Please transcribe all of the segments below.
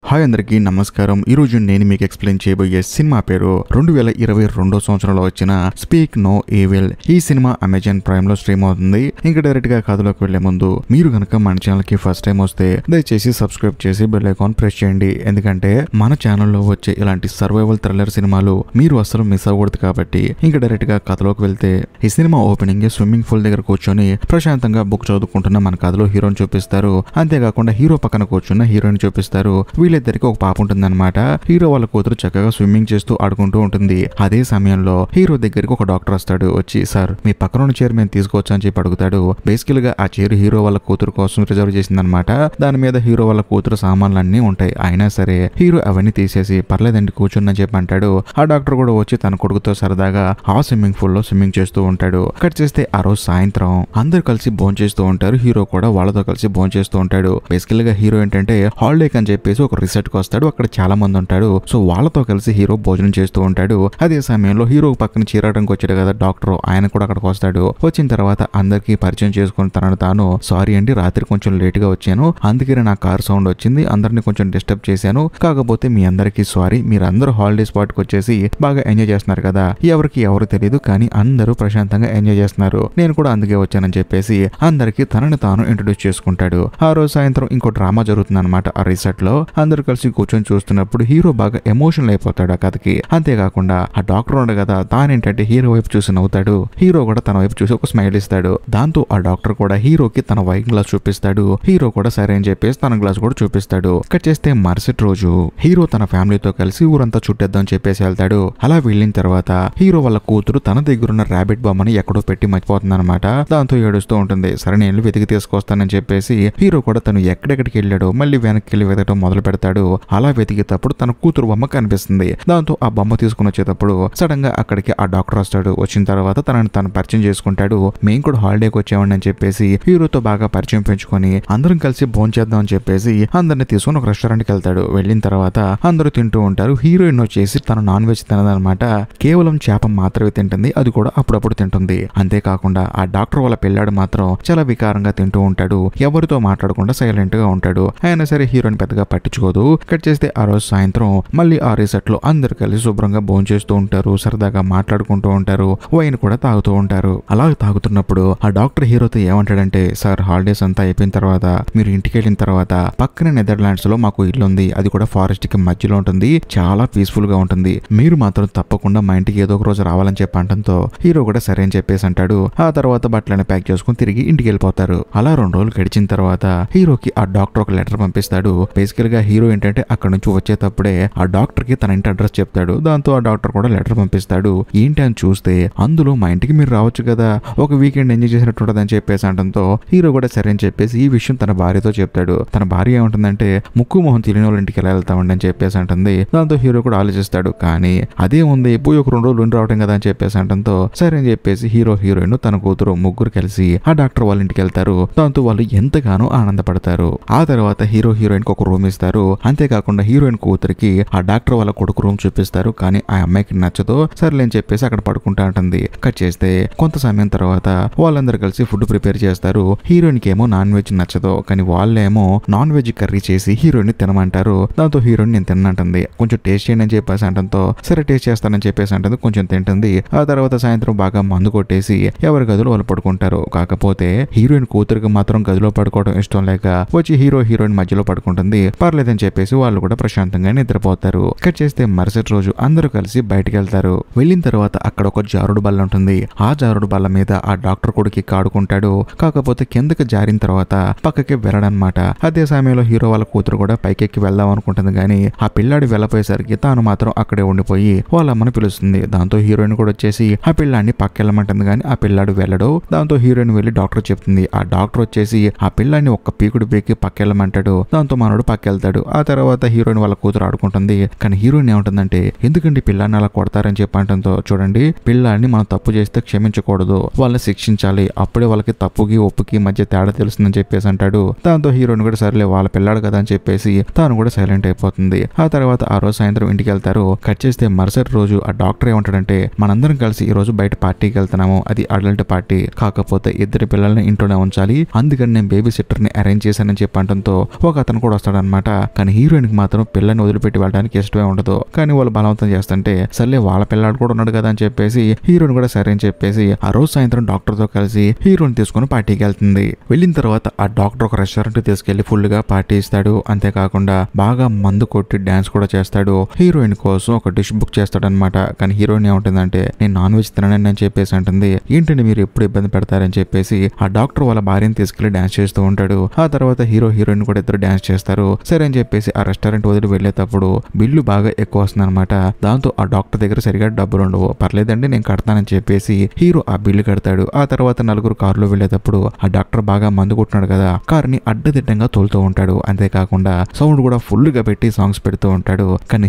Hi అందరికీ నమస్కారం. ఈరోజు నేను మీకు ఎక్స్ప్లెయిన్ చేయబోయే సినిమా పేరు 2022 సంవత్సరంలో వచ్చిన స్పీక్ నో ఈవిల్. ఈ సినిమా అమెజాన్ ప్రైమ్ లో స్ట్రీమ్ అవుతుంది. ఇంకా డైరెక్ట్ గా కథలోకి వెళ్లే ముందు మీరు గనక మన ఛానల్ కి ఫస్ట్ టైం వస్తే దయచేసి సబ్స్క్రైబ్ చేసి బెల్ ఐకాన్ ప్రెస్ చేయండి. ఎందుకంటే మన ఛానల్లో వచ్చే ఇలాంటి సర్వైవల్ థ్రిల్లర్ సినిమాలు మీరు అస్సలు మిస్ అవ్వకూడదు కాబట్టి. ఇంకా డైరెక్ట్ గా కథలోకి వెళ్తే ఈ సినిమా ఓపెనింగ్ స్విమ్మింగ్ పూల్ దగ్గర కూర్చొని ప్రశాంతంగా బుక్ చదువుకుంటున్న మన కథలో హీరోని చూపిస్తారు. అంతేకాకుండా హీరో పక్కన కూర్చున్న హీరోయిన్ చూపిస్తారు. వీళ్ళిద్దరికి ఒక పాప ఉంటుందన్నమాట. హీరో వాళ్ళ కూతురు చక్కగా స్విమ్మింగ్ చేస్తూ ఆడుకుంటూ ఉంటుంది. అదే సమయంలో హీరో దగ్గరికి ఒక డాక్టర్ వస్తాడు. వచ్చి సార్ మీ పక్కన చైర్ మేము తీసుకోవచ్చు అని చెప్పి అడుగుతాడు. బేసికల్ గా ఆ చైర్ హీరో వాళ్ళ కూతురు కోసం రిజర్వ్ చేసిందనమాట. దాని మీద హీరో వాళ్ళ కూతురు సామాన్లు అన్ని ఉంటాయి. అయినా సరే హీరో అవన్నీ తీసేసి పర్లేదండి కూర్చుని చెప్పి అంటాడు. ఆ డాక్టర్ కూడా వచ్చి తన కొడుకుతో సరదాగా ఆ స్విమ్మింగ్ పూల్ లో స్విమ్మింగ్ చేస్తూ ఉంటాడు. కట్ చేస్తే ఆ రోజు సాయంత్రం అందరు కలిసి భోంచేస్తూ చేస్తూ ఉంటారు. హీరో కూడా వాళ్ళతో కలిసి భోంచేస్తూ ఉంటాడు. బేసికల్ గా హీరో ఏంటంటే హాలిడే అని చెప్పేసి ఒక రిసార్ట్ కి వస్తాడు. అక్కడ చాలా మంది ఉంటాడు. సో వాళ్ళతో కలిసి హీరో భోజనం చేస్తూ ఉంటాడు. అదే సమయంలో హీరో పక్కన చీరడానికి వచ్చాడు కదా డాక్టర్, ఆయన కూడా అక్కడికి వస్తాడు. వచ్చిన తర్వాత అందరికి పరిచయం చేసుకుని తనను తాను సారీ అండి రాత్రి కొంచెం లేట్ గా వచ్చాను, అందుకే నా కార్ సౌండ్ వచ్చింది, అందరిని కొంచెం డిస్టర్బ్ చేశాను, కాకపోతే మీ అందరికీ సారీ, మీరు అందరూ హాలిడే స్పాట్ కి వచ్చేసి బాగా ఎంజాయ్ చేస్తున్నారు కదా, ఎవరికి ఎవరు తెలియదు కానీ అందరూ ప్రశాంతంగా ఎంజాయ్ చేస్తున్నారు, నేను కూడా అందుకే వచ్చానని చెప్పేసి అందరికి తనని తాను ఇంట్రొడ్యూస్ చేసుకుంటాడు. ఆ రోజు సాయంత్రం ఇంకో డ్రామా జరుగుతుంది అనమాట. ఆ రిసార్ట్ లో అందరూ కలిసి కూర్చొని చూస్తున్నప్పుడు హీరో బాగా ఎమోషనల్ అయిపోతాడు ఆ కథకి. అంతేకాకుండా ఆ డాక్టర్ ఉండదు కదా, తానేంటంటే హీరో వైపు చూసి నవ్వుతాడు. హీరో కూడా తన వైపు చూసి ఒక స్మైల్ ఇస్తాడు. దాంతో ఆ డాక్టర్ కూడా హీరోకి తన వైన్ గ్లాస్ చూపిస్తాడు. హీరో కూడా సరే అని చెప్పేసి తన గ్లాస్ కూడా చూపిస్తాడు. కట్ చేస్తే మరుసటి రోజు హీరో తన ఫ్యామిలీతో కలిసి ఊరంతా చుట్టేద్దాం చెప్పేసి వెళ్తాడు. అలా వెళ్ళిన తర్వాత హీరో వాళ్ళ కూతురు తన దగ్గరున్న ర్యాబిట్ బొమ్మని ఎక్కడో పెట్టి మర్చిపోతుంది అనమాట. దాంతో ఏడుస్తూ ఉంటుంది. సరే నేను వెతికి తీసుకొస్తానని చెప్పేసి హీరో కూడా తను ఎక్కడెక్కడికి వెళ్ళాడో మళ్ళీ వెనక్కి వెళ్ళి వెతకడం మొదలు పెడతాడు. అలా వెతికేటప్పుడు తన కూతురు బొమ్మ కనిపిస్తుంది. దాంతో ఆ బొమ్మ తీసుకుని వచ్చేటప్పుడు సడన్ గా అక్కడికి ఆ డాక్టర్ వస్తాడు. వచ్చిన తర్వాత తనని తను పరిచయం చేసుకుంటాడు. మేము కూడా హాలిడేకి వచ్చామండి అని చెప్పేసి హీరోతో బాగా పరిచయం పెంచుకొని అందరం కలిసి భోంచేద్దాం అని చెప్పేసి అందరిని తీసుకుని ఒక రెస్టారెంట్ కి వెళ్తాడు. వెళ్ళిన తర్వాత అందరూ తింటూ ఉంటారు. హీరోయిన్ వచ్చేసి తన నాన్ వెజ్ తినదనమాట. కేవలం చేప మాత్రమే తింటుంది. అది కూడా అప్పుడప్పుడు తింటుంది. అంతేకాకుండా ఆ డాక్టర్ వాళ్ళ పిల్లాడు మాత్రం చాలా వికారంగా తింటూ ఉంటాడు. ఎవరితో మాట్లాడకుండా సైలెంట్ గా ఉంటాడు. అయినా సరే హీరోయిన్ పెద్దగా పట్టించుకోదు. కట్ చేస్తే ఆ రోజు సాయంత్రం మళ్ళీ ఆ రిసార్ట్ లో అందరు కలిసి శుభ్రంగా భోంచేస్తూ ఉంటారు. సరదాగా మాట్లాడుకుంటూ ఉంటారు. వైన్ కూడా తాగుతూ ఉంటారు. అలా తాగుతున్నప్పుడు ఆ డాక్టర్ హీరోతో ఏమంటాడంటే, సార్ హాలిడేస్ అంతా అయిపోయిన తర్వాత మీరు ఇంటికి వెళ్ళిన తర్వాత పక్కన నెదర్లాండ్స్ లో మాకు ఇల్లు ఉంది. అది కూడా ఫారెస్ట్ కి మధ్యలో ఉంటుంది. చాలా పీస్ఫుల్ గా ఉంటుంది. మీరు మాత్రం తప్పకుండా మా ఇంటికి ఏదో ఒక రోజు రావాలని చెప్పి అంటంతో హీరో కూడా సరే అని చెప్పేసి అంటాడు. ఆ తర్వాత బట్టలను ప్యాక్ చేసుకుని తిరిగి ఇంటికి వెళ్ళిపోతారు. అలా 2 రోజులు గడిచిన తర్వాత హీరోకి ఆ డాక్టర్ ఒక లెటర్ పంపిస్తాడు. బేసికల్ గా హీరో ఏంటంటే అక్కడ నుంచి వచ్చేటప్పుడే ఆ డాక్టర్ కి తన ఇంటి అడ్రస్ చెప్తాడు. దాంతో ఆ డాక్టర్ కూడా లెటర్ పంపిస్తాడు. ఏంటి అని చూస్తే అందులో మా ఇంటికి మీరు రావచ్చు కదా, ఒక వీకెండ్ ఎంజాయ్ చేసినట్టు ఉంటుందని చెప్పేసి అంటంతో హీరో కూడా సరే అని చెప్పేసి ఈ విషయం తన భార్యతో చెప్తాడు. తన భార్య ఏమంటుందంటే ముక్కు మొహం తెలియని వాళ్ళ ఇంటికి ఎలా వెళ్తామండి అని చెప్పేసి అంటుంది. దాంతో హీరో కూడా ఆలోచిస్తాడు. కానీ అదే ఉంది పోయి ఒక 2 రోజులు ఉండి రావటం కదా అని చెప్పేసి అంటంతో సరే అని చెప్పేసి హీరో హీరోయిన్ తన కూతురు ముగ్గురు కలిసి ఆ డాక్టర్ వాళ్ళ ఇంటికి వెళ్తారు. దాంతో వాళ్ళు ఎంతగానో ఆనందపడతారు. ఆ తర్వాత హీరో హీరోయిన్ కి ఒక రూమ్ ఇస్తారు. అంతేకాకుండా హీరోయిన్ కూతురికి ఆ డాక్టర్ వాళ్ళ కొడుకు రూమ్ చూపిస్తారు. కానీ ఆ అమ్మాయికి నచ్చదు. సర్లే అని చెప్పేసి అక్కడ పడుకుంటా ఉంటుంది. కట్ చేస్తే కొంత సమయం తర్వాత వాళ్ళందరూ కలిసి ఫుడ్ ప్రిపేర్ చేస్తారు. హీరోయిన్ కి ఏమో నాన్ వెజ్ నచ్చదు. కానీ వాళ్ళేమో నాన్ వెజ్ కర్రీ చేసి హీరోయిన్ ని తినమంటారు. దాంతో హీరోయిన్ నేను తిన్నంటుంది. కొంచెం టేస్ట్ చేయండి అని చెప్పేసి అంటంతో సరే టేస్ట్ చేస్తానని చెప్పేసి అంటుంది. కొంచెం తింటుంది. ఆ తర్వాత సాయంత్రం బాగా మందు కొట్టేసి ఎవరి గదిలో వాళ్ళు పడుకుంటారు. కాకపోతే హీరోయిన్ కూతురికి మాత్రం గదిలో పడుకోవడం ఇష్టం లేక వచ్చి హీరో హీరోయిన్ మధ్యలో పడుకుంటుంది. పర్లేదని చెప్పేసి వాళ్ళు కూడా ప్రశాంతంగా నిద్రపోతారు. కట్ చేస్తే మరుసటి రోజు అందరూ కలిసి బయటికి వెళ్తారు. వెళ్ళిన తర్వాత అక్కడ ఒక జారుడు బల్ల ఉంటుంది. ఆ జారుడు బల్ల మీద ఆ డాక్టర్ కొడుకి కాడుకుంటాడు. కాకపోతే కిందకి జారిన తర్వాత పక్కకి వెళ్ళడనమాట. అదే సమయంలో హీరో వాళ్ళ కూతురు కూడా పైకెక్కి వెళ్దాం అనుకుంటుంది. కానీ ఆ పిల్లాడు వెళ్ళపోయేసరికి తాను మాత్రం అక్కడే ఉండిపోయి వాళ్ళ అమ్మని పిలుస్తుంది. దాంతో హీరోయిన్ కూడా వచ్చేసి ఆ పిల్లాడిని పక్కెళ్ళమంటుంది. కానీ ఆ పిల్లాడు వెళ్ళడు. దాంతో హీరోయిన్ వెళ్ళి డాక్టర్ చెప్తుంది. ఆ డాక్టర్ వచ్చేసి ఆ పిల్లాడిని ఒక్క పీకుడు పీకి పక్కెళ్ళమంటాడు. దాంతో మనోడు పక్కెళ్తాడు. ఆ తర్వాత హీరోయిన్ వాళ్ళ కూతురు ఆడుకుంటుంది. కానీ హీరోయిన్ ఏమంటుందంటే ఎందుకండి పిల్లాడిని అలా కొడతారని చెప్పి అంటంతో చూడండి పిల్లాడిని మనం తప్పు చేస్తే క్షమించకూడదు, వాళ్ళని శిక్షించాలి, అప్పుడే వాళ్ళకి తప్పుకి ఒప్పుకి మధ్య తేడా తెలుస్తుందని చెప్పేసి అంటాడు. దాంతో హీరోయిన్ కూడా సరేలే వాళ్ళ పిల్లాడు కదా అని చెప్పేసి తాను కూడా సైలెంట్ అయిపోతుంది. ఆ తర్వాత ఆ రోజు సాయంత్రం ఇంటికి వెళ్తారు. కట్ చేస్తే మరుసటి రోజు ఆ డాక్టర్ ఏమంటాడంటే మనందరం కలిసి ఈ రోజు బయట పార్టీకి వెళ్తున్నాము. అది అడల్ట్ పార్టీ, కాకపోతే 2 పిల్లల్ని ఇంట్లోనే ఉంచాలి, అందుకని నేను బేబీ సిట్టర్ ని అరేంజ్ చేశానని చెప్పి అంటంతో ఒక అతను కూడా వస్తాడనమాట. కానీ హీరోయిన్ కి మాత్రం పిల్లని వదిలిపెట్టి వెళ్ళడానికి ఇష్టమే ఉండదు. కానీ వాళ్ళు బలవంతం చేస్తుంటే సర్లే వాళ్ళ పిల్లాడు కూడా ఉన్నాడు కదా అని చెప్పేసి హీరోయిన్ కూడా సరే అని చెప్పేసి ఆ రోజు సాయంత్రం డాక్టర్ తో కలిసి హీరోయిన్ తీసుకుని పార్టీకి వెళ్తుంది. వెళ్ళిన తర్వాత ఆ డాక్టర్ ఒక రెస్టారెంట్ తీసుకెళ్లి ఫుల్ గా పార్టీ ఇస్తాడు. అంతేకాకుండా బాగా మందు కొట్టి డాన్స్ కూడా చేస్తాడు. హీరోయిన్ కోసం ఒక డిష్ బుక్ చేస్తాడనమాట. కానీ హీరోయిన్ ఏముంటుందంటే నేను నాన్ వెజ్ తిననని అని చెప్పేసి అంటుంది. ఏంటంటే మీరు ఎప్పుడు ఇబ్బంది పెడతారని చెప్పేసి ఆ డాక్టర్ వాళ్ళ భార్యని తీసుకెళ్లి డాన్స్ చేస్తూ ఉంటాడు. ఆ తర్వాత హీరోయిన్ కూడా ఇద్దరు డాన్స్ చేస్తారు. సరే అని చెప్పేసి ఆ రెస్టారెంట్ వదిలి వెళ్లేటప్పుడు బిల్లు బాగా ఎక్కువ వస్తుంది అనమాట. దాంతో ఆ డాక్టర్ దగ్గర సరిగా డబ్బులు ఉండవు. పర్లేదండి నేను కడతానని చెప్పేసి హీరో ఆ బిల్లు కడతాడు. ఆ తర్వాత నలుగురు కారులో వెళ్లేటప్పుడు ఆ డాక్టర్ బాగా మందు కొట్టున్నాడు కదా, కారుని అడ్డదిడ్డంగా తోలుతూ ఉంటాడు. అంతేకాకుండా సౌండ్ కూడా ఫుల్ గా పెట్టి సాంగ్స్ పెడుతూ ఉంటాడు. కానీ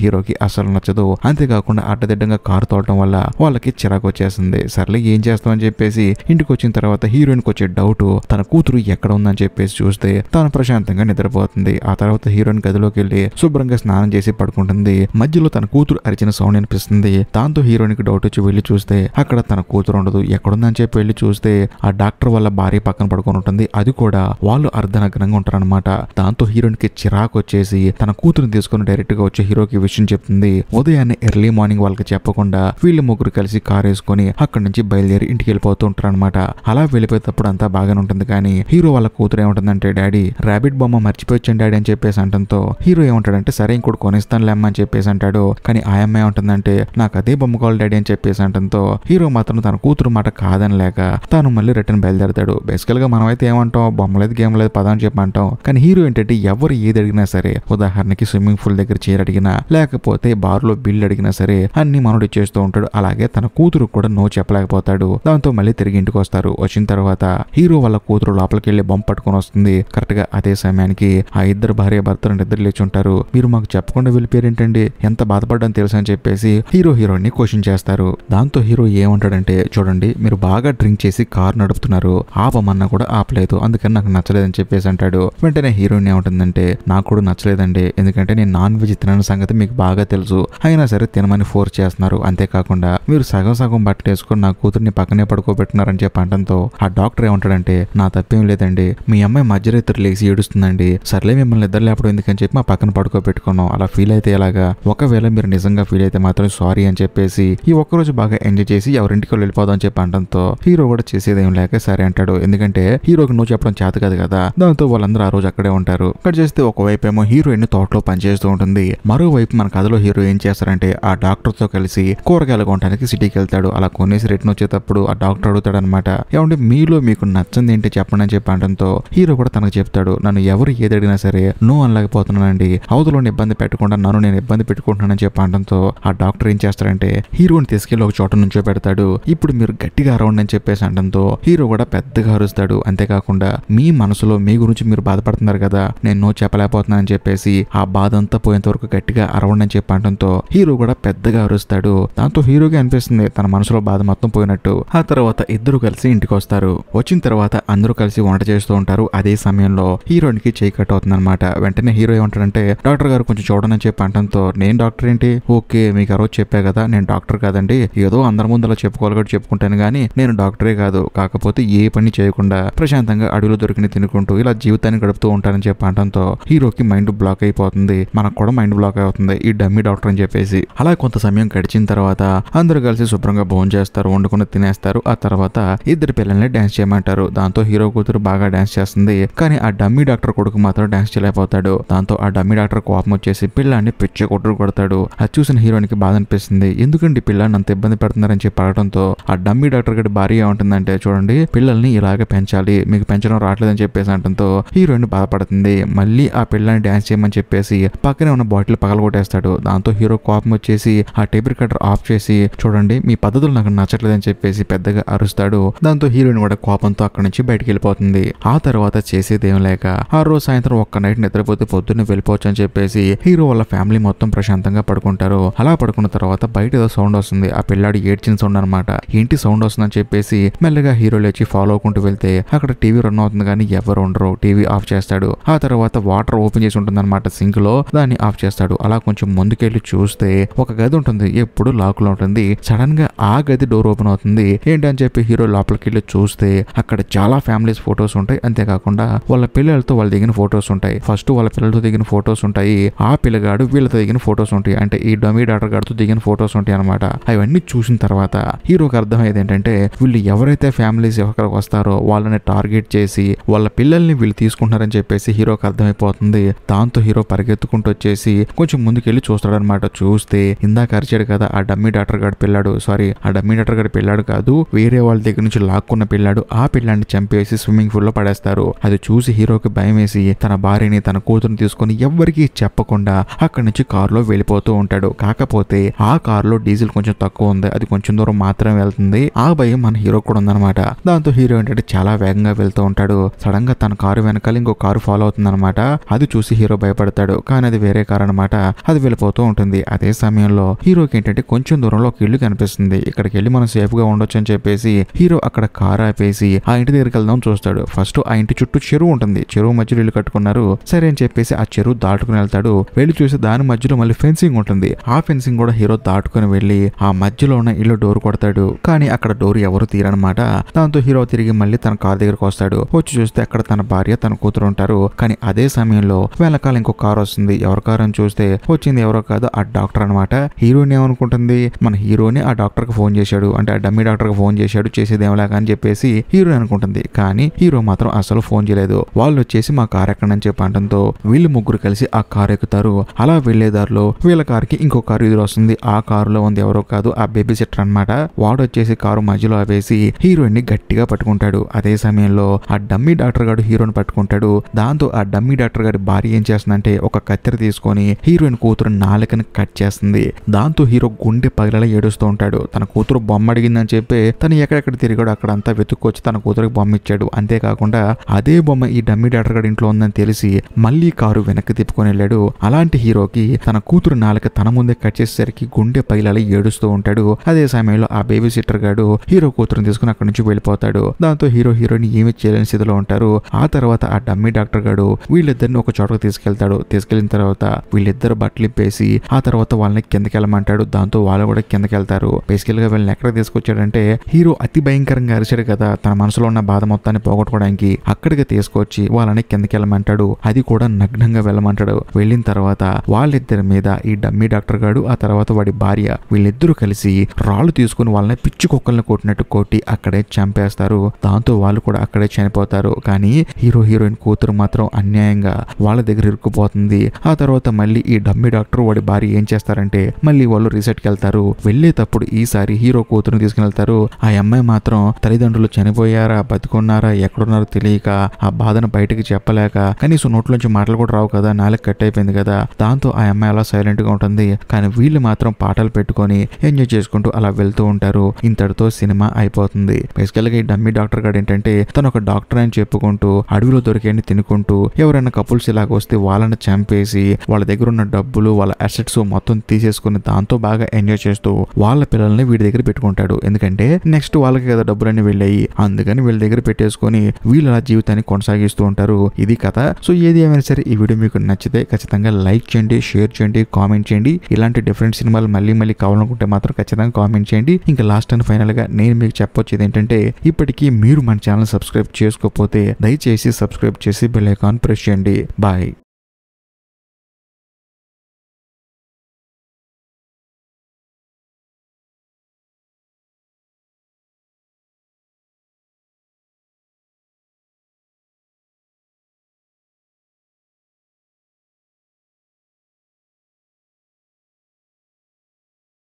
హీరోకి అసలు నచ్చదు. అంతేకాకుండా అడ్డదిడ్డంగా కారు తోలటం వల్ల వాళ్ళకి చిరాకు వచ్చేస్తుంది. సర్లే ఏం చేస్తామని చెప్పేసి ఇంటికి వచ్చిన తర్వాత హీరోయిన్ కి వచ్చే డౌట్ తన కూతురు ఎక్కడ ఉందని చెప్పేసి చూస్తే తను ప్రశాంతంగా నిద్రపోతుంది. ఆ తర్వాత హీరోయిన్ గదిలోకి వెళ్లి శుభ్రంగా స్నానం చేసి పడుకుంటుంది. మధ్యలో తన కూతురు అరిచిన సౌండ్ అనిపిస్తుంది. దాంతో హీరోయిన్ కి డౌట్ వచ్చి వెళ్లి చూస్తే అక్కడ తన కూతురు ఉండదు. ఎక్కడుందని చెప్పి వెళ్లి చూస్తే ఆ డాక్టర్ వాళ్ళ భార్య పక్కన పడుకొని ఉంటుంది. అది కూడా వాళ్ళు అర్ధనగ్నంగా ఉంటారనమాట. దాంతో హీరోయిన్ కి చిరాకు వచ్చేసి తన కూతురుని తీసుకుని డైరెక్ట్ గా వచ్చి హీరోకి విషయం చెప్తుంది. ఉదయాన్నే ఎర్లీ మార్నింగ్ వాళ్ళకి చెప్పకుండా వీళ్ళు ముగ్గురు కలిసి కార్ వేసుకొని అక్కడి నుంచి బయలుదేరి ఇంటికి వెళ్ళిపోతూ ఉంటారనమాట. అలా వెళ్ళిపోయేటప్పుడు అంతా బాగానే ఉంటుంది. కానీ హీరో వాళ్ళ కూతురు ఏముంటుందంటే డాడీ ర్యాబిట్ బొమ్మ మర్చిపోవచ్చాను డాడీ అని చెప్పేసి అంటంతో హీరో ఏమంటాడంటే సరే ఇంకోటి కొనిస్తానులేమ్మ అని చెప్పేసి అంటాడు. కానీ ఆ అమ్మాయి ఏమంటుందంటే నాకు అదే బొమ్మ కావాలి డాడీ అని చెప్పేసి అంటంతో హీరో మాత్రం తన కూతురు మాట కాదని లేక తాను మళ్ళీ రిటర్న్ బయలుదేరతాడు. బేసికల్ గా మనం అయితే ఏమంటాం బొమ్మ లేదు గేమ్ లేదు పదా అని చెప్పి అంటాం. కానీ హీరో ఏంటంటే ఎవరు ఏది అడిగినా సరే, ఉదాహరణకి స్విమ్మింగ్ పూల్ దగ్గర చీర అడిగినా లేకపోతే బార్ లో బిల్ అడిగినా సరే అన్ని మనోడు ఇచ్చేస్తూ ఉంటాడు. అలాగే తన కూతురు కూడా నో చెప్పలేకపోతాడు. దాంతో మళ్ళీ తిరిగి ఇంటికి వస్తారు. వచ్చిన తర్వాత హీరో వాళ్ళ కూతురు లోపలికి వెళ్లి బొమ్మ పట్టుకొని వస్తుంది. కరెక్ట్ గా అదే సమయానికి ఆ ఇద్దరు భార్య భర్తలు నిద్ర లేచి ఉంటారు. మీరు మాకు చెప్పకుండా వెళ్ళిపోయారేంటండి, ఎంత బాధపడ్డాని తెలుసు అని చెప్పేసి హీరోయిన్ ని క్వశ్చన్ చేస్తారు. దాంతో హీరో ఏమంటాడంటే చూడండి మీరు బాగా డ్రింక్ చేసి కార్ నడుపుతున్నారు, ఆపమన్నా కూడా ఆపలేదు, అందుకని నాకు నచ్చలేదని చెప్పేసి అంటాడు. వెంటనే హీరోయిన్ ఏమంటుందంటే నాకు కూడా నచ్చలేదండి, ఎందుకంటే నేను నాన్ వెజ్ తినని సంగతి మీకు బాగా తెలుసు, అయినా సరే తినమని ఫోర్స్ చేస్తున్నారు. అంతేకాకుండా మీరు సగం సగం బట్టలు వేసుకొని నా కూతుర్ని పక్కనే పడుకోబెట్టున్నారని చెప్పి అంటంతో ఆ డాక్టర్ ఏమంటాడంటే నా తప్పేం లేదండి, మీ అమ్మాయి మధ్యరాత్రి లేచి ఏడుస్తుందండి, సర్లే మిమ్మల్ని ఇద్దరు లేపడం ఎందుకని చెప్పి మా పక్కన పడుకోబెట్టుకున్నాం, అలా ఫీల్ అయితే ఎలాగా, ఒకవేళ మీరు నిజంగా ఫీల్ అయితే మాత్రం సారీ అని చెప్పేసి ఈ ఒక్కరోజు బాగా ఎంజాయ్ చేసి ఎవరింటికి వెళ్ళిపోదాం అని చెప్పి అంటంతో హీరో కూడా చేసేదేం లేక సరే అంటాడు. ఎందుకంటే హీరోకి నువ్వు చెప్పడం చేత కాదు కదా. దాంతో వాళ్ళందరూ ఆ రోజు అక్కడే ఉంటారు. ఇక్కడ చేస్తే ఒకవైపు ఏమో హీరోయిన్ తోటలో పనిచేస్తూ ఉంటుంది. మరోవైపు మన కథలో హీరో ఏం చేస్తారంటే ఆ డాక్టర్ తో కలిసి కూరగాయలు కొనడానికి సిటీకి వెళ్తాడు. అలా కొనేసి రిటర్న్ వచ్చేటప్పుడు ఆ డాక్టర్ అడుగుతాడు అనమాట, ఏమంటే మీలో మీకు నచ్చింది ఏంటి చెప్పండి అని చెప్పి అంటంతో హీరో కూడా తనకు చెప్తాడు, నన్ను ఎవరు ఏది అడిగినా సరే నో అనలేకపోతున్నానండి, అవతలని ఇబ్బంది పెట్టకుండా నన్ను నేను ఇబ్బంది పెట్టుకుంటున్నానని చెప్పి అంటంతో ఆ డాక్టర్ ఏం చేస్తారంటే హీరోని తీసుకెళ్లి ఒక చోట నుంచో పెడతాడు. ఇప్పుడు మీరు గట్టిగా అరవండి అని చెప్పేసి అంటంతో హీరో కూడా పెద్దగా అరుస్తాడు. అంతేకాకుండా మీ మనసులో మీ గురించి మీరు బాధపడుతున్నారు కదా, నేను నో చెప్పలేకపోతున్నానని చెప్పేసి ఆ బాధ అంతా పోయేంత వరకు గట్టిగా అరవండి అని చెప్పి అంటంతో హీరో కూడా పెద్దగా అరుస్తాడు. దాంతో హీరోకి అనిపిస్తుంది తన మనసులో బాధ మొత్తం పోయినట్టు. ఆ తర్వాత ఇద్దరు కలిసి ఇంటికి వస్తారు. వచ్చిన తర్వాత అందరూ కలిసి వంట చేస్తూ ఉంటారు. అదే సమయంలో హీరోయిన్ కి చేయి కట్ అవుతుంది అనమాట. వెంటనే హీరో ఏమంటాడంటే డాక్టర్ గారు కొంచెం చూడని చెప్పి అంటంతో నేను డాక్టర్ ఏంటి, ఓకే మీకు ఆ రోజు చెప్పా కదా నేను డాక్టర్ కాదండి, ఏదో అందరి ముందు అలా చెప్పుకోవాలి కూడా చెప్పుకుంటాను కానీ నేను డాక్టరే కాదు, కాకపోతే ఏ పని చేయకుండా ప్రశాంతంగా అడవిలో దొరికిన తినుకుంటూ ఇలా జీవితాన్ని గడుపుతూ ఉంటానని చెప్పి అంటంతో హీరోకి మైండ్ బ్లాక్ అయిపోతుంది. మనకు కూడా మైండ్ బ్లాక్ అవుతుంది ఈ డమ్మీ డాక్టర్ అని చెప్పేసి. అలా కొంత సమయం గడిచిన తర్వాత అందరూ కలిసి శుభ్రంగా భోజనం చేస్తారు, వండుకుని తినేస్తారు. ఆ తర్వాత ఇద్దరు పిల్లల్ని డాన్స్ చేయమంటారు. దాంతో హీరో కూతురు బాగా డాన్స్ చేస్తుంది. కానీ ఆ డమ్మీ డాక్టర్ కొడుకు మాత్రం డాన్స్ చేయలేకపోతాడు. దాంతో ఆ డమ్మీ డాక్టర్ కోపం వచ్చేసి పిల్లాన్ని పిచ్చ కొట్టుడు కొడతాడు. అది చూసిన హీరోయిన్ కి బాధ అనిపిస్తుంది. ఎందుకంటే పిల్లాన్ని అంత ఇబ్బంది పెడుతున్నారని చెప్పి అడగడంతో ఆ డమ్మీ డాక్టర్ గడి భార్య ఏమంటుందంటే చూడండి పిల్లల్ని ఇలాగే పెంచాలి, మీకు పెంచడం రావట్లేదని చెప్పేసి అంటంతో హీరోయిన్ బాధపడుతుంది. మళ్ళీ ఆ పిల్లని డాన్స్ చేయమని చెప్పేసి పక్కనే ఉన్న బాటిల్ పగలగొట్టేస్తాడు. దాంతో హీరో కోపం వచ్చేసి ఆ టేప్ రికార్డర్ ఆఫ్ చేసి చూడండి మీ పద్ధతులు నాకు నచ్చట్లేదని చెప్పేసి పెద్దగా అరుస్తాడు. దాంతో హీరోయిన్ కూడా కోపంతో అక్కడి నుంచి బయటికి వెళ్ళిపోతుంది. ఆ తర్వాత చేసేదేం లేక ఆ రోజు సాయంత్రం ఒక్క నైట్ నిద్రపోతే పొద్దున్నే వెళ్ళిపోవచ్చు అని చెప్పేసి హీరో వాళ్ళ ఫ్యామిలీ మొత్తం ప్రశాంతంగా పడుకుంటారు. అలా పడుకున్న తర్వాత బయట ఏదో సౌండ్ వస్తుంది. ఆ పిల్లాడు ఏడ్చిన సౌండ్ అనమాట. ఏంటి సౌండ్ వస్తుందని చెప్పేసి మెల్లగా హీరో లేచి ఫాలో అవ్వకుంటూ వెళ్తే అక్కడ టీవీ రన్ అవుతుంది కానీ ఎవరు ఉండరు. టీవీ ఆఫ్ చేస్తాడు. ఆ తర్వాత వాటర్ ఓపెన్ చేసి ఉంటుంది అనమాట సింక్ లో, దాన్ని ఆఫ్ చేస్తాడు. అలా కొంచెం ముందుకెళ్లి చూస్తే ఒక గది ఉంటుంది, ఎప్పుడు లాక్ లో ఉంటుంది. సడన్ గా ఆ గది డోర్ ఓపెన్ అవుతుంది. ఏంటని చెప్పి హీరో లోపలికి వెళ్ళి చూస్తే అక్కడ చాలా ఫ్యామిలీస్ ఫొటోస్ ఉంటాయి. అంతేకాకుండా వాళ్ళ పిల్లలతో వాళ్ళు దిగిన ఫొటోస్ ఉంటాయి. ఫస్ట్ ఫస్ట్ వాళ్ళ పిల్లలతో దిగిన ఫొటోస్ ఉంటాయి, ఆ పిల్లగాడు వీళ్ళతో దిగిన ఫొటోస్ ఉంటాయి, అంటే ఈ డమ్మీ డాక్టర్ గారితో దిగిన ఫొటోస్ ఉంటాయి అనమాట. అవన్నీ చూసిన తర్వాత హీరోకి అర్థమయ్యేది ఏంటంటే వీళ్ళు ఎవరైతే ఫ్యామిలీస్ ఎవరికి వస్తారో వాళ్ళని టార్గెట్ చేసి వాళ్ళ పిల్లల్ని వీళ్ళు తీసుకుంటున్నారని చెప్పేసి హీరోకి అర్థమైపోతుంది. దాంతో హీరో పరిగెత్తుకుంటూ వచ్చేసి కొంచెం ముందుకెళ్ళి చూస్తాడనమాట. చూస్తే ఇందాక అరిచాడు కదా ఆ డమ్మీ డాక్టర్ గారి పిల్లాడు, సారీ ఆ డమ్మీ డాక్టర్ గారి పిల్లాడు కాదు, వేరే వాళ్ళ దగ్గర నుంచి లాక్కున్న పిల్లాడు, ఆ పిల్లాడిని చంపేసి స్విమ్మింగ్ పూల్ లో పడేస్తారు. అది చూసి హీరోకి భయం వేసి తన భార్యని తన కూతురుని తీసుకొని ఎవ్వరికీ చెప్పకుండా అక్కడి నుంచి కారులో వెళ్ళిపోతూ ఉంటాడు. కాకపోతే ఆ కారులో డీజిల్ కొంచెం తక్కువ ఉంది, అది కొంచెం దూరం మాత్రమే వెళ్తుంది. ఆ భయం మన హీరో కూడా ఉందన్నమాట. దాంతో హీరో ఏంటంటే చాలా వేగంగా వెళ్తూ ఉంటాడు. సడన్ గా తన కారు వెనకాల ఇంకో కారు ఫాలో అవుతుంది అనమాట. అది చూసి హీరో భయపడతాడు, కానీ అది వేరే కారు అనమాట. అది వెళ్ళిపోతూ ఉంటుంది. అదే సమయంలో హీరోకి ఏంటంటే కొంచెం దూరంలో ఒక ఇల్లు కనిపిస్తుంది. ఇక్కడికి వెళ్ళి మనం సేఫ్ గా ఉండొచ్చు అని చెప్పేసి హీరో అక్కడ కారు ఆపేసి ఆ ఇంటి దగ్గరికి వెళ్దాం చూస్తాడు. ఫస్ట్ ఆ ఇంటి చుట్టూ చెరువు ఉంటుంది, చెరువు మధ్యలో ఇల్లు కట్టుకున్నారు. సరే అని చెప్పేసి ఆ చెరువు దాటుకుని వెళ్తాడు. వెళ్ళి చూసి దాని మధ్యలో మళ్ళీ ఫెన్సింగ్ ఉంటుంది. ఆ ఫెన్సింగ్ కూడా హీరో దాటుకుని వెళ్ళి ఆ మధ్యలో ఉన్న ఇల్లు డోర్ కొడతాడు, కానీ అక్కడ డోర్ ఎవరు తీరనమాట. దాంతో హీరో తిరిగి మళ్ళీ తన కారు దగ్గరకు వస్తాడు. వచ్చి చూస్తే అక్కడ తన భార్య తన కూతురు ఉంటారు. కానీ అదే సమయంలో వెనకాల ఇంకో కారు వస్తుంది. ఎవరి కారు అని చూస్తే వచ్చింది ఎవరో కాదు ఆ డాక్టర్ అనమాట. హీరోని ఏమనుకుంటుంది, మన హీరోని ఆ డాక్టర్ కి ఫోన్ చేశాడు, అంటే ఆ డమ్మీ డాక్టర్ కి ఫోన్ చేశాడు, చేసేది ఏమలాగా అని చెప్పేసి హీరో అనుకుంటుంది. కానీ హీరో మాత్రం అసలు ఫోన్ చేయలేదు. వాళ్ళు వచ్చేసి మా కారు ఎక్కడని చెప్పి అనడంతో వీళ్ళు ముగ్గురు కలిసి ఆ కారు ఎక్కుతారు. అలా వెళ్లేదారిలో వీళ్ళ కారుకి ఇంకో కారు ఎదురు వస్తుంది. ఆ కారులో ఉంది ఎవరో కాదు ఆ బేబీ సిట్టర్ అనమాట. వాడు వచ్చేసి కారు మధ్యలో ఆవేసి హీరోయిన్ ని గట్టిగా పట్టుకుంటాడు. అదే సమయంలో ఆ డమ్మీ డాక్టర్ గారు హీరోని పట్టుకుంటాడు. దాంతో ఆ డమ్మీ డాక్టర్ గారి భార్య ఏం చేస్తుందంటే ఒక కత్తెర తీసుకొని హీరోయిన్ కూతురు నాలుకని కట్ చేస్తుంది. దాంతో హీరో గుండె పగిలేలా ఏడుస్తూ ఉంటాడు. తన కూతురు బొమ్మ అడిగిందని చెప్పి తను ఎక్కడెక్కడ తిరిగాడు అక్కడంతా వెతుక్కొచ్చి తన కూతురికి బొమ్మ ఇచ్చాడు. అంతేకాకుండా అదే బొమ్మ ఈ డమ్మీ డాక్టర్ గారి ఇంట్లో ఉందని తెలిసి మళ్ళీ కారు వెనక్కి తిప్పుకొని వెళ్ళాడు. అలాంటి హీరోకి తన కూతురు నాలుక తన ముందే కట్ చేసేసరికి గుండె పగిలేలా ఏడుస్తూ ఉంటాడు. అదే సమయంలో ఆ బేబీ సిట్టర్ గాడు హీరో కూతురుని తీసుకుని అక్కడి నుంచి వెళ్ళిపోతాడు. దాంతో హీరో హీరోయిన్ ఏమి చేయలేని స్థితిలో ఉంటారు. ఆ తర్వాత ఆ డమ్మీ డాక్టర్ గాడు వీళ్ళిద్దరిని ఒక చోటకు తీసుకెళ్తాడు. తీసుకెళ్లిన తర్వాత వీళ్ళిద్దరు బట్టలు ఇప్పేసి ఆ తర్వాత వాళ్ళని కిందకి వెళ్ళమంటాడు. దాంతో వాళ్ళు కూడా కిందకి వెళ్తారు. బేసికల్ గా వీళ్ళని ఎక్కడ తీసుకొచ్చాడంటే హీరో అతి భయంకరంగా అరిచాడు కదా తన మనసులో ఉన్న బాధ మొత్తాన్ని పోగొట్టుకోవడానికి, అక్కడికి తీసుకొచ్చి వాళ్ళని కిందకి వెళ్ళమంటాడు. అది కూడా నగ్నంగా వెళ్ళమంటాడు. వెళ్ళిన తర్వాత వాళ్ళిద్దరి మీద ఈ డమ్మీ డాక్టర్ గాడు ఆ తర్వాత వాడి భార్య వీళ్ళిద్దరూ కలిసి రాళ్ళు తీసుకుని వాళ్ళని పిచ్చి కుక్కల్ని కొట్టినట్టు కొట్టి అక్కడే చంపేస్తారు. దాంతో వాళ్ళు కూడా అక్కడే చనిపోతారు. కానీ హీరో హీరోయిన్ కూతురు మాత్రం అన్యాయంగా వాళ్ళ దగ్గర ఇరుక్కుపోతుంది. ఆ తర్వాత మళ్ళీ ఈ డమ్మీ డాక్టర్ వాడి భార్య ఏం చేస్తారంటే మళ్ళీ వాళ్ళు రీసెట్కి వెళ్తారు. వెళ్ళేటప్పుడు ఈసారి హీరో కూతురుని తీసుకుని వెళ్తారు. ఆ అమ్మాయి మాత్రం తల్లిదండ్రులు చనిపోయారా బతుకున్నారా ఎక్కడున్నారో తెలియక ఆ బాధను బయటకి చెప్పలేక కనీసం నోట్లోంచి మాటలు కూడా రావు కదా, నాలుగు కట్ అయిపోయింది కదా. దాంతో ఆ అమ్మాయి అలా సైలెంట్ గా ఉంటుంది. కానీ వీళ్ళు మాత్రం పాటలు పెట్టుకొని ఎంజాయ్ చేసుకుంటూ అలా వెళ్తూ ఉంటారు. ఇంతటితో సినిమా అయిపోతుంది. బేసికల్ గా ఈ డమ్మీ డాక్టర్ గారు ఏంటంటే తను ఒక డాక్టర్ అని చెప్పుకుంటూ అడవిలో దొరికేని తినుకుంటూ ఎవరైనా కపుల్స్ ఇలాగ వస్తే వాళ్ళని చంపేసి వాళ్ళ దగ్గర ఉన్న డబ్బులు వాళ్ళ అసెట్స్ మొత్తం తీసేసుకుని దాంతో బాగా ఎంజాయ్ చేస్తూ వాళ్ళ పిల్లల్ని వీడి దగ్గర పెట్టుకుంటాడు. ఎందుకంటే నెక్స్ట్ వాళ్ళకి కదా డబ్బులన్నీ వెళ్ళాయి, అందుకని వీళ్ళ దగ్గర పెట్టేసుకొని వీళ్ళ జీవితాన్ని కొనసాగిస్తూ ఉంటారు. ఇది కథ. సో ఏది ఏమైనా సరే ఈ వీడియో మీకు నచ్చితే ఖచ్చితంగా లైక్ చేయండి, షేర్ చేయండి, కామెంట్ చేయండి. ఇలాంటి డిఫరెంట్ సినిమాలు మళ్ళీ మళ్ళీ కావాలనుకుంటే మాత్రం ఖచ్చితంగా కామెంట్ చేయండి. ఇంకా లాస్ట్ అండ్ ఫైనల్ గా నేను మీకు చెప్పొచ్చేది ఏంటంటే ఇప్పటికీ మీరు మన ఛానల్ సబ్స్క్రైబ్ చేసుకోకపోతే దయచేసి సబ్స్క్రైబ్ చేసి బెల్ ఐకాన్ ప్రెస్ చేయండి. బాయ్.